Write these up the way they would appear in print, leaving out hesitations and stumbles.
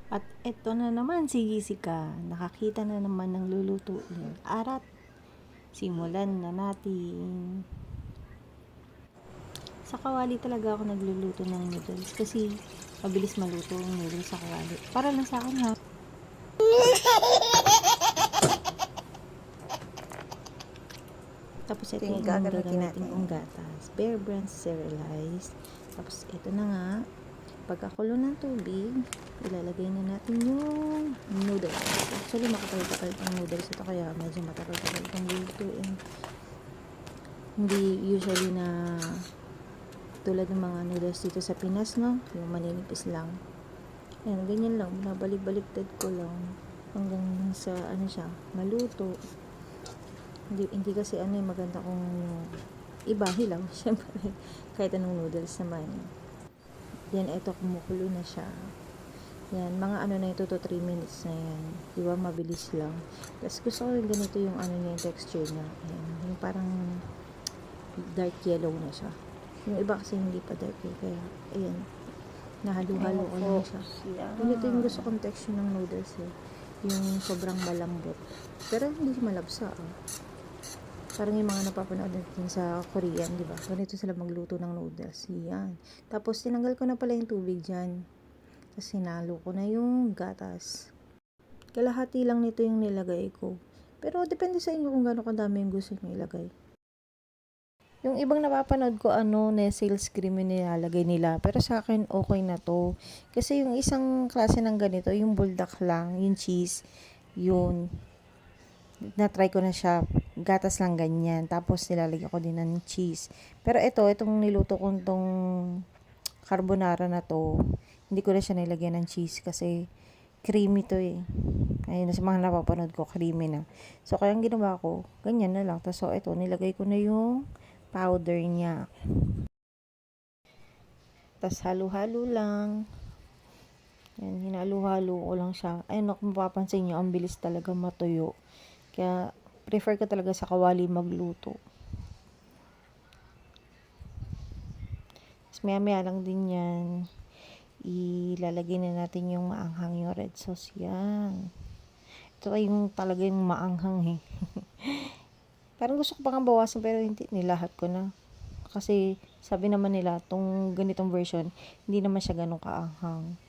At eto na naman si Jessica. Nakakita na naman ng lulutuin. Arat, simulan na natin. Sa kawali talaga ako nagluluto ng noodles kasi mabilis maluto ang noodles sa kawali. Para lang sa akin ha. Tapos ito yung gagamitin kong gatas. Bear Brand Cerealized. Tapos ito na nga. Pagkakulo ng tubig, ilalagay na natin yung noodles. Actually, makapal-kapal ang noodles ito kaya medyo matagal-tagal itong lutuin. Hindi usually na tulad ng mga noodles dito sa Pinas, no? Yung maninipis lang. Ayan, ganyan lang. Binabalik-baliktad ko lang hanggang sa ano siya, maluto. Hindi kasi maganda kung ibahi lang. Siyempre, kahit anong noodles naman. Then, eto, kumukulo na siya. Yan, mga na ito, 2 to 3 minutes na yan. Diba, mabilis lang. Tapos, gusto ko yung ganito yung niya, yung texture niya. Ayan, yung parang dark yellow na siya. Yung iba kasi hindi pa dark eh. Kaya, ayan, nahalo-halo ko lang siya. Ganito yung gusto kong texture ng noodles eh. Yung sobrang malambot. Pero, hindi malabsa ah. Parang yung mga napapanood natin sa Korean, di ba? Ganito sila magluto ng noodles. Yan. Tapos, tinanggal ko na pala yung tubig dyan. Tapos, sinalo ko na yung gatas. Kalahati lang nito yung nilagay ko. Pero, depende sa inyo kung gaano kadami yung gusto nyo ilagay. Yung ibang napapanood ko, na sales cream yung nilalagay nila. Pero sa akin, okay na to. Kasi yung isang klase ng ganito, yung buldak lang, yung cheese, yun. Na-try ko na siya, gatas lang ganyan, tapos nilalagyan ko din ng cheese. Pero itong niluto kong tong carbonara na to, hindi ko na siya nilagyan ng cheese kasi creamy to eh. Ayun, sa mga napapanood ko, creamy na. So, kaya ang ginawa ko, ganyan na lang. Tapos, so, nilagay ko na yung powder niya. Tapos, halo-halo lang. Yan, hinalo-halo ko lang siya. Ayun, kung mapapansin nyo, ang bilis talaga matuyo. Kaya, prefer ko talaga sa kawali magluto. Tapos, maya-maya lang din yan. Ilalagay na natin yung maanghang yung red sauce. Yan. Ito ay yung talaga yung maanghang eh. Parang gusto ko pa nga bawasan pero hindi. Nilahat ko na. Kasi, sabi naman nila, tong ganitong version, hindi naman siya ganun kaanghang.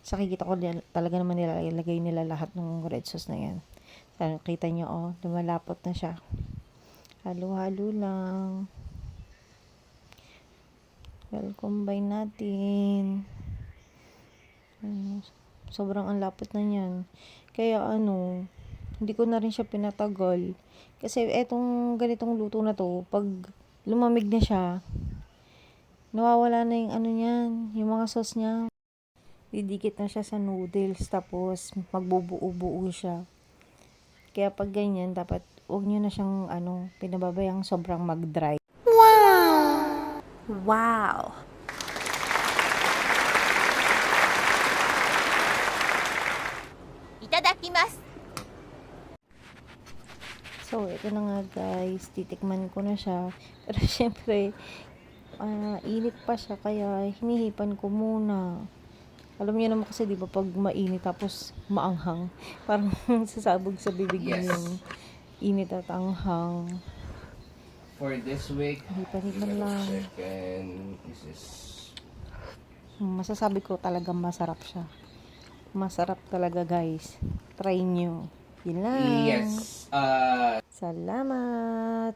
Sa kikita ko talaga naman nila, ilagay nila lahat ng red sauce na yan. Kita nyo, lumalapot na siya. Halo-halo lang. Well, combine natin. Sobrang ang lapot na niyan. Kaya hindi ko na rin siya pinatagal. Kasi etong ganitong luto na to, pag lumamig na siya, nawawala na yung niyan, yung mga sauce niya. Didikit na siya sa noodles, tapos magbubuo-buo siya. Kaya pag ganyan, dapat huwag nyo na siyang pinababayang sobrang mag-dry. Wow! Wow! Itadakimasu! So, ito na nga guys, titikman ko na siya. Pero syempre, init pa siya, kaya hinihipan ko muna. Alam niyo naman kasi, di ba, pag mainit tapos maanghang, parang sasabog sa bibig Yes. yung init at anghang. For this week, Hipan-hipan lang. second, this is Masasabi ko talaga masarap siya. Masarap talaga guys. Try nyo. Yun lang. yes. Salamat.